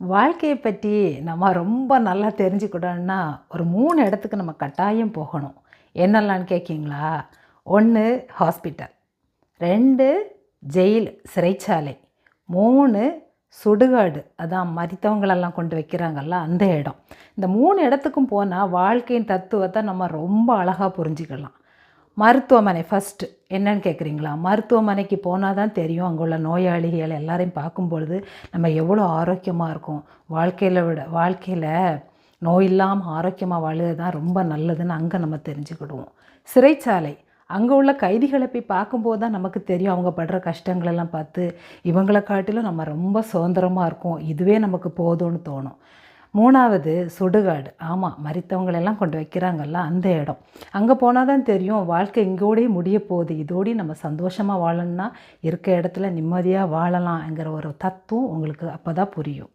வாழ்க்கைய பத்தி நம்ம ரொம்ப நல்லா தெரிஞ்சுக்கிட்டோம்னா, ஒரு 3 இடத்துக்கு நம்ம கட்டாயம் போகணும். என்னெல்லாம்னு கேட்கீங்களா? 1 ஹாஸ்பிட்டல், 2 ஜெயில், சிறைச்சாலை, 3 சுடுகாடு. அதான் மரித்தவங்களெல்லாம் கொண்டு வைக்கிறாங்கல்ல, அந்த இடம். இந்த 3 இடத்துக்கும் போனா வாழ்க்கையின் தத்துவத்த நம்ம ரொம்ப அழகா புரிஞ்சுக்கலாம். மருத்துவமனை ஃபஸ்ட்டு என்னன்னு கேட்குறீங்களா? மருத்துவமனைக்கு போனா தான் தெரியும், அங்கே உள்ள நோயாளிகள் எல்லாரையும் பார்க்கும்பொழுது நம்ம எவ்வளோ ஆரோக்கியமா இருக்கோம். வாழ்க்கையில நோய் இல்லாம ஆரோக்கியமா வாழுறது தான் ரொம்ப நல்லதுன்னு அங்கே நம்ம தெரிஞ்சுக்கிடுவோம். சிறைச்சாலை, அங்கே உள்ள கைதிகளை போய் பார்க்கும்போது தான் நமக்கு தெரியும், அவங்க படுற கஷ்டங்களெல்லாம் பார்த்து, இவங்கள காட்டிலும் நம்ம ரொம்ப சுதந்திரமா இருக்கோம். இதுவே நமக்கு போதும்னு தோணும். 3வது சுடுகாடு. ஆமாம், மரித்தவங்களெல்லாம் கொண்டு வைக்கிறாங்கல்ல, அந்த இடம். அங்கே போனால் தான் தெரியும், வாழ்க்கை இங்கோடயே முடிய போகுது. இதோடயே நம்ம சந்தோஷமாக வாழணும்னா இருக்க இடத்துல நிம்மதியாக வாழலாம்ங்கிற ஒரு தத்துவம் உங்களுக்கு அப்போ தான் புரியும்.